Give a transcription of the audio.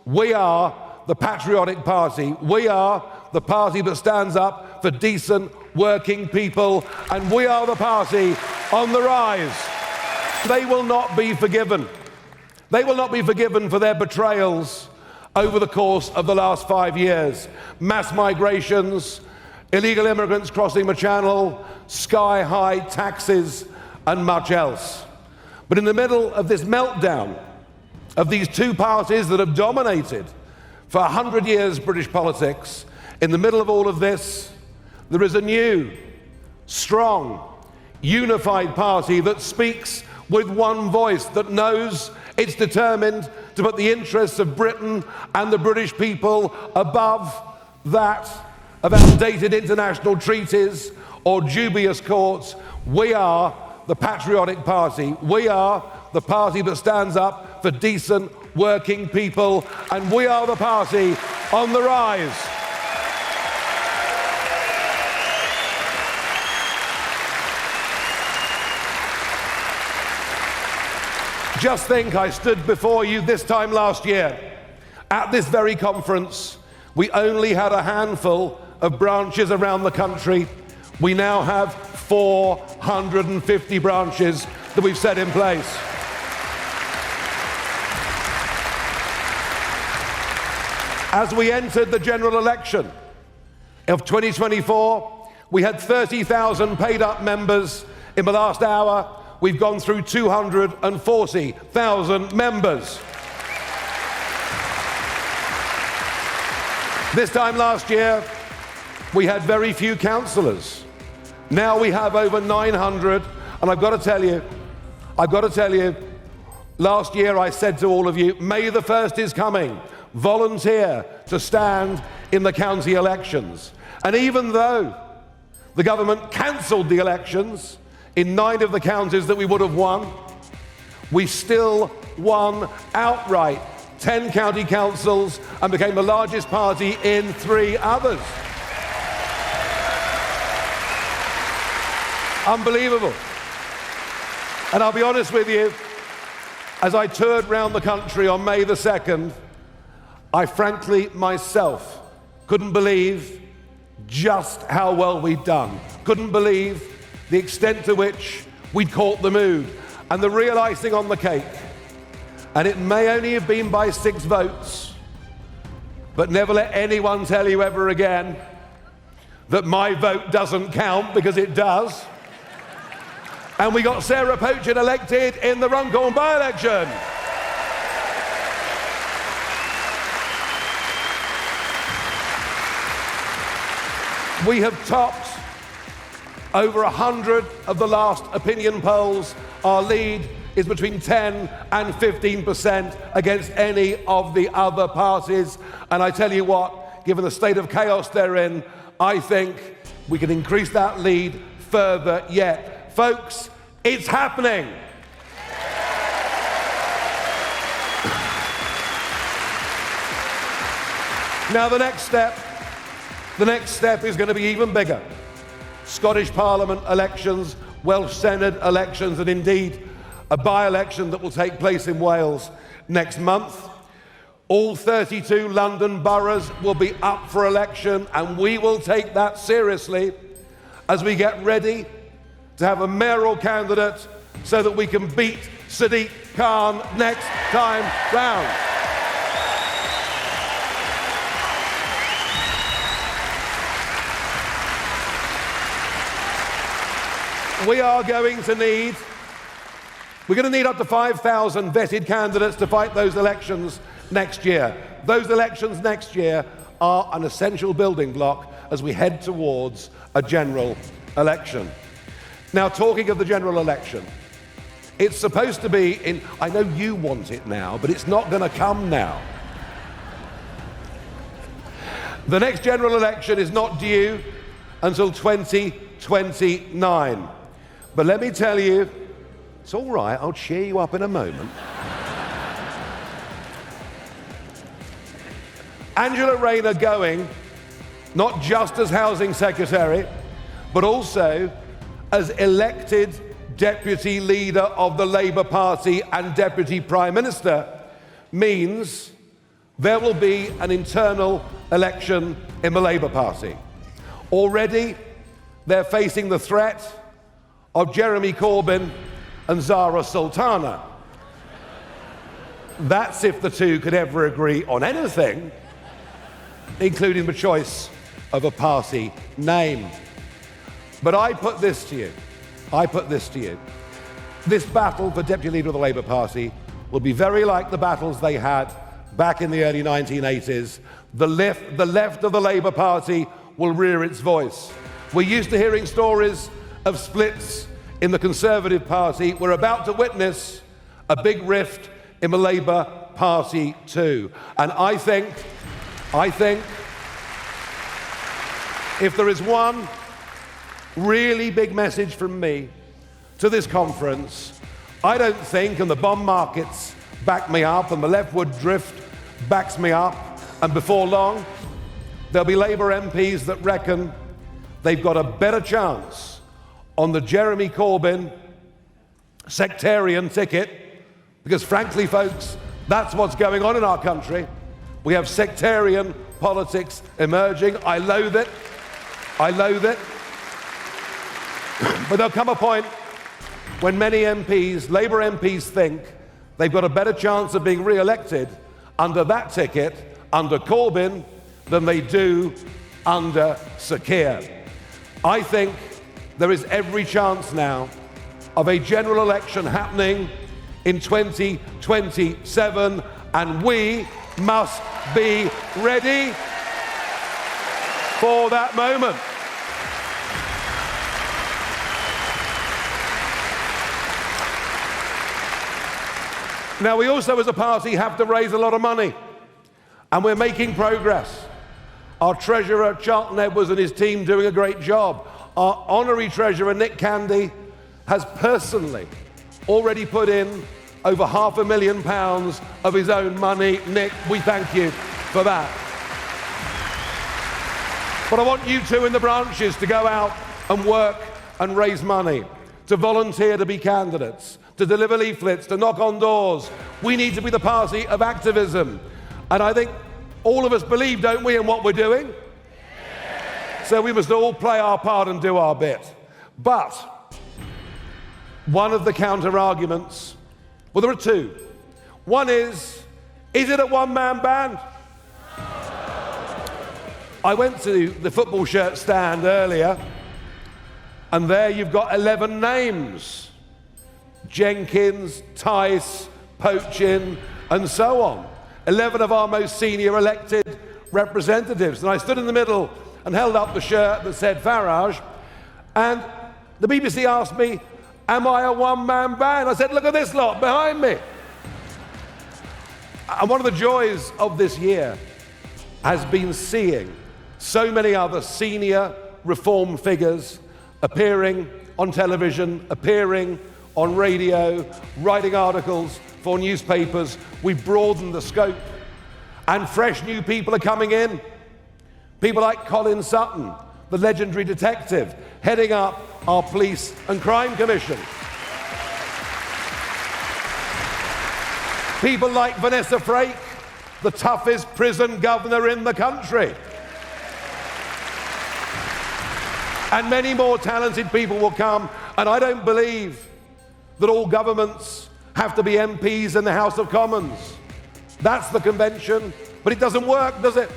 We are the patriotic party. We are the party that stands up for decent working people, and we are the party on the rise. They will not be forgiven. They will not be forgiven for their betrayals over the course of the last 5 years. Mass migrations, illegal immigrants crossing the channel, sky-high taxes, and much else. But in the middle of this meltdown of these two parties that have dominated for 100 years British politics, in the middle of all of this, there is a new, strong, unified party that speaks with one voice, that knows it's determined to put the interests of Britain and the British people above that of outdated international treaties or dubious courts. We are the patriotic party. We are the party that stands up for decent working people, and we are the party on the rise. Just think, I stood before you this time last year. At this very conference, we only had a handful of branches around the country. We now have 450 branches that we've set in place. As we entered the general election of 2024, we had 30,000 paid-up members. In the last hour, we've gone through 240,000 members. This time last year, we had very few councillors. Now we have over 900, and I've got to tell you, last year I said to all of you, May the 1st is coming. Volunteer to stand in the county elections. And even though the government cancelled the elections in 9 of the counties that we would have won, we still won outright 10 county councils and became the largest party in 3 others. Unbelievable. And I'll be honest with you, as I toured around the country on May the 2nd, I frankly myself couldn't believe just how well we'd done. Couldn't believe the extent to which we'd caught the mood. And the real icing on the cake, and it may only have been by 6 votes, but never let anyone tell you ever again that my vote doesn't count, because it does. And we got Sarah Pochen elected in the Runcorn by-election. We have topped over 100 of the last opinion polls. Our lead is between 10 and 15% against any of the other parties. And I tell you what, given the state of chaos they're in, I think we can increase that lead further yet. Folks, it's happening. Now the next step is going to be even bigger. Scottish Parliament elections, Welsh Senate elections, and indeed a by-election that will take place in Wales next month. All 32 London boroughs will be up for election, and we will take that seriously as we get ready to have a mayoral candidate so that we can beat Sadiq Khan next time round. We're going to need up to 5,000 vetted candidates to fight those elections next year. Those elections next year are an essential building block as we head towards a general election. Now, talking of the general election, it's supposed to be in, I know you want it now, but it's not going to come now. The next general election is not due until 2029. But let me tell you, it's all right, I'll cheer you up in a moment. Angela Rayner going, not just as Housing Secretary, but also as elected Deputy Leader of the Labour Party and Deputy Prime Minister, means there will be an internal election in the Labour Party. Already, they're facing the threat of Jeremy Corbyn and Zara Sultana. That's if the two could ever agree on anything, including the choice of a party name. But I put this to you. This battle for deputy leader of the Labour Party will be very like the battles they had back in the early 1980s. The left of the Labour Party will rear its voice. We're used to hearing stories of splits in the Conservative Party. We're about to witness a big rift in the Labour Party too. And I think if there is one really big message from me to this conference, I don't think, and the bond markets back me up, and the leftward drift backs me up, and before long, there'll be Labour MPs that reckon they've got a better chance on the Jeremy Corbyn sectarian ticket, because frankly, folks, that's what's going on in our country. We have sectarian politics emerging. I loathe it. But there'll come a point when many MPs, Labour MPs, think they've got a better chance of being re-elected under that ticket, under Corbyn, than they do under Sir Keir. I think there is every chance now of a general election happening in 2027, and we must be ready for that moment. Now, we also as a party have to raise a lot of money, and we're making progress. Our Treasurer, Charlton Edwards, and his team doing a great job. Our Honorary Treasurer, Nick Candy, has personally already put in over £500,000 of his own money. Nick, we thank you for that. But I want you two in the branches to go out and work and raise money, to volunteer to be candidates, to deliver leaflets, to knock on doors. We need to be the party of activism. And I think all of us believe, don't we, in what we're doing? So we must all play our part and do our bit. But one of the counter-arguments, well, there are two. One is it a one-man band? I went to the football shirt stand earlier, and there you've got 11 names. Jenkins, Tice, Pochin, and so on. 11 of our most senior elected representatives. And I stood in the middle and held up the shirt that said Farage, and the BBC asked me, am I a one-man band? I said, look at this lot behind me. And one of the joys of this year has been seeing so many other senior reform figures appearing on television, appearing on radio, writing articles for newspapers. We've broadened the scope, and fresh new people are coming in. People like Colin Sutton, the legendary detective, heading up our Police and Crime Commission. People like Vanessa Frake, the toughest prison governor in the country. And many more talented people will come, and I don't believe that all governments have to be MPs in the House of Commons. That's the convention, but it doesn't work, does it?